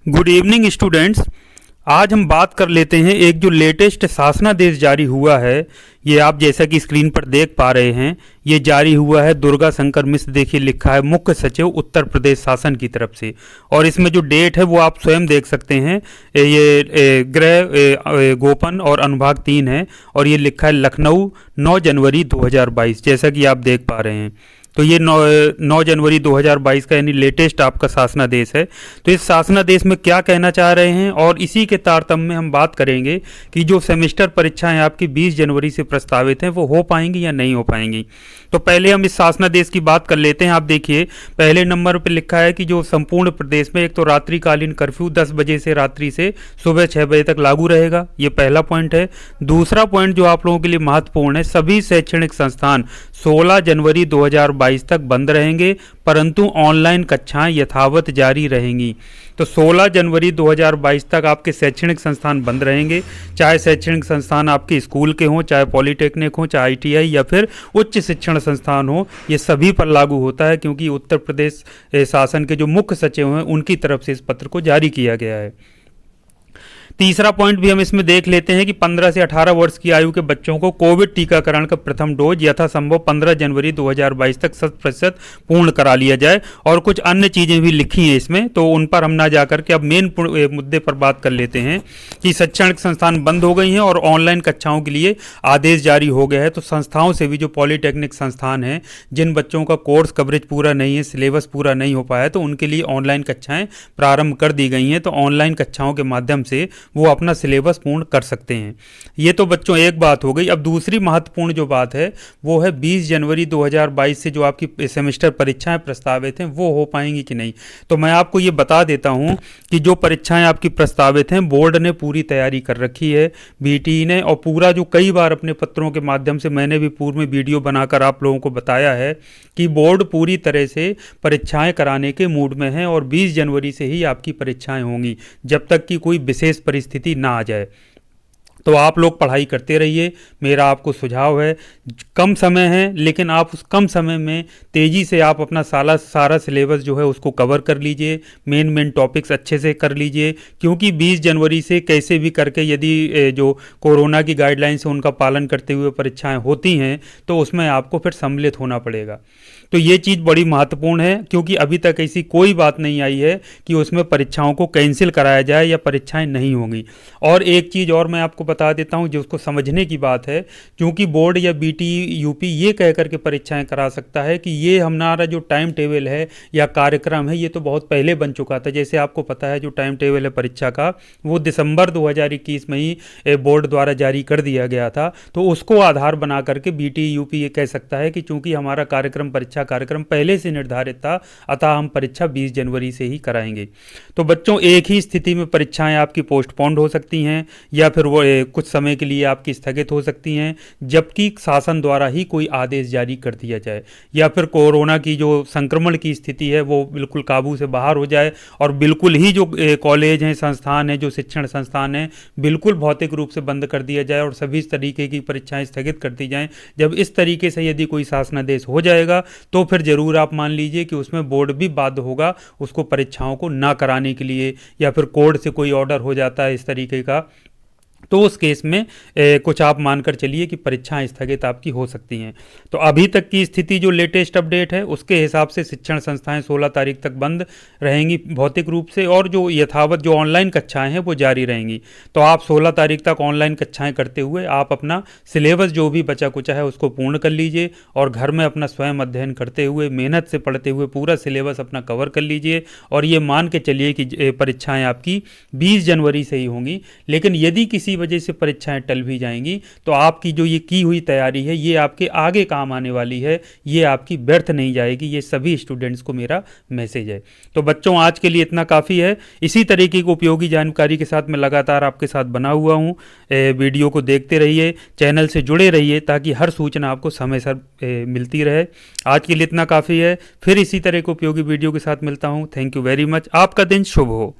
Good evening students. आज हम बात कर लेते हैं एक जो लेटेस्ट शासनादेश जारी हुआ है। ये आप जैसा कि स्क्रीन पर देख पा रहे हैं, ये जारी हुआ है दुर्गा शंकर मिश्र। देखिए लिखा है मुख्य सचिव उत्तर प्रदेश शासन की तरफ से, और इसमें जो डेट है वो आप स्वयं देख सकते हैं। ये गृह गोपन और अनुभाग 3 है, और ये लिखा है लखनऊ 9 जनवरी 2022, जैसा कि आप देख पा रहे हैं। तो ये 9 जनवरी 2022 का यानी लेटेस्ट आपका शासनादेश है। तो इस शासनादेश में क्या कहना चाह रहे हैं, और इसी के तारतम्य में हम बात करेंगे कि जो सेमेस्टर परीक्षाएं आपकी 20 जनवरी से प्रस्तावित हैं वो हो पाएंगी या नहीं हो पाएंगी। तो पहले हम इस शासनादेश की बात कर लेते हैं। आप देखिए पहले नंबर पर लिखा है कि जो संपूर्ण प्रदेश में एक तो रात्रिकालीन कर्फ्यू 10 बजे से रात्रि से सुबह 6 बजे तक लागू रहेगा। ये पहला पॉइंट है। दूसरा पॉइंट जो आप लोगों के लिए महत्वपूर्ण है, सभी शैक्षणिक संस्थान 16 जनवरी 2022 तक बंद रहेंगे, परंतु ऑनलाइन कक्षाएं यथावत जारी रहेंगी। तो 16 जनवरी 2022 तक आपके शैक्षणिक संस्थान बंद रहेंगे, चाहे शैक्षणिक संस्थान आपके स्कूल के हों, चाहे पॉलिटेक्निक हो, चाहे ITI या फिर उच्च शिक्षण संस्थान हो, ये सभी पर लागू होता है, क्योंकि उत्तर प्रदेश शासन के जो मुख्य सचिव हैं उनकी तरफ से इस पत्र को जारी किया गया है। तीसरा पॉइंट भी हम इसमें देख लेते हैं कि 15 से 18 वर्ष की आयु के बच्चों को कोविड टीकाकरण का प्रथम डोज यथासंभव 15 जनवरी 2022 तक 100% पूर्ण करा लिया जाए। और कुछ अन्य चीज़ें भी लिखी हैं इसमें, तो उन पर हम ना जाकर के अब मेन मुद्दे पर बात कर लेते हैं कि शैक्षणिक संस्थान बंद हो गई हैं और ऑनलाइन कक्षाओं के लिए आदेश जारी हो गया है। तो संस्थाओं से भी जो पॉलिटेक्निक संस्थान हैं, जिन बच्चों का कोर्स कवरेज पूरा नहीं है, सिलेबस पूरा नहीं हो पाया, तो उनके लिए ऑनलाइन कक्षाएँ प्रारंभ कर दी गई हैं। तो ऑनलाइन कक्षाओं के माध्यम से वो अपना सिलेबस पूर्ण कर सकते हैं। ये तो बच्चों एक बात हो गई। अब दूसरी महत्वपूर्ण जो बात है वो है 20 जनवरी 2022 से जो आपकी सेमेस्टर परीक्षाएं प्रस्तावित हैं वो हो पाएंगी कि नहीं। तो मैं आपको ये बता देता हूं कि जो परीक्षाएं आपकी प्रस्तावित हैं बोर्ड ने पूरी तैयारी कर रखी है, BTE ने, और पूरा जो कई बार अपने पत्रों के माध्यम से मैंने भी पूर्व में वीडियो बनाकर आप लोगों को बताया है कि बोर्ड पूरी तरह से परीक्षाएं कराने के मूड में है, और 20 जनवरी से ही आपकी परीक्षाएं होंगी, जब तक कि कोई विशेष परिस्थिति ना आ जाए। तो आप लोग पढ़ाई करते रहिए, मेरा आपको सुझाव है। कम समय है, लेकिन आप उस कम समय में तेज़ी से आप अपना सारा सिलेबस जो है उसको कवर कर लीजिए, मेन टॉपिक्स अच्छे से कर लीजिए, क्योंकि 20 जनवरी से कैसे भी करके यदि जो कोरोना की गाइडलाइंस है उनका पालन करते हुए परीक्षाएं होती हैं तो उसमें आपको फिर सम्मिलित होना पड़ेगा। तो ये चीज़ बड़ी महत्वपूर्ण है, क्योंकि अभी तक ऐसी कोई बात नहीं आई है कि उसमें परीक्षाओं को कैंसिल कराया जाए या परीक्षाएं नहीं होंगी। और एक चीज़ और मैं आपको बता देता हूं जो उसको समझने की बात है, क्योंकि बोर्ड या BTE UP ये कह करके परीक्षाएं करा सकता है कि ये हमारा जो टाइम टेबल है या कार्यक्रम है ये तो बहुत पहले बन चुका था। जैसे आपको पता है जो टाइम टेबल है परीक्षा का वो दिसंबर 2021 में ही बोर्ड द्वारा जारी कर दिया गया था। तो उसको आधार बना करके BTE UP ये कह सकता है कि चूंकि हमारा कार्यक्रम पहले से निर्धारित था, अतः हम परीक्षा 20 जनवरी से ही कराएंगे। तो बच्चों एक ही स्थिति में परीक्षाएं आपकी पोस्टपोन्ड हो सकती हैं या फिर वो कुछ समय के लिए आपकी स्थगित हो सकती हैं, जबकि शासन द्वारा ही कोई आदेश जारी कर दिया जाए, या फिर कोरोना की जो संक्रमण की स्थिति है वो बिल्कुल काबू से बाहर हो जाए और बिल्कुल ही जो कॉलेज हैं, संस्थान हैं, जो शिक्षण संस्थान हैं, बिल्कुल भौतिक रूप से बंद कर दिया जाए और सभी तरीके की परीक्षाएं स्थगित कर दी जाएं। जब इस तरीके से यदि कोई शासनादेश हो जाएगा तो फिर जरूर आप मान लीजिए कि उसमें बोर्ड भी बाध्य होगा उसको परीक्षाओं को ना कराने के लिए, या फिर कोर्ट से कोई ऑर्डर हो जाता है इस तरीके का, तो उस केस में कुछ आप मानकर चलिए कि परीक्षाएं स्थगित आपकी हो सकती हैं। तो अभी तक की स्थिति जो लेटेस्ट अपडेट है उसके हिसाब से शिक्षण संस्थाएं 16 तारीख तक बंद रहेंगी भौतिक रूप से, और जो यथावत जो ऑनलाइन कक्षाएं हैं वो जारी रहेंगी। तो आप 16 तारीख तक ऑनलाइन कक्षाएं करते हुए आप अपना सिलेबस जो भी बचा कुचा है उसको पूर्ण कर लीजिए, और घर में अपना स्वयं अध्ययन करते हुए मेहनत से पढ़ते हुए पूरा सिलेबस अपना कवर कर लीजिए, और ये मान के चलिए कि परीक्षाएँ आपकी 20 जनवरी से ही होंगी। लेकिन यदि किसी वजह से परीक्षाएं टल भी जाएंगी तो आपकी जो ये की हुई तैयारी है ये आपके आगे काम आने वाली है, ये आपकी व्यर्थ नहीं जाएगी। ये सभी स्टूडेंट्स को मेरा मैसेज है। तो बच्चों आज के लिए इतना काफ़ी है। इसी तरीके की उपयोगी जानकारी के साथ मैं लगातार आपके साथ बना हुआ हूँ। वीडियो को देखते रहिए, चैनल से जुड़े रहिए, ताकि हर सूचना आपको समय सर मिलती रहे। आज के लिए इतना काफ़ी है। फिर इसी तरह के उपयोगी वीडियो के साथ मिलता हूँ। Thank you very much. आपका दिन शुभ हो।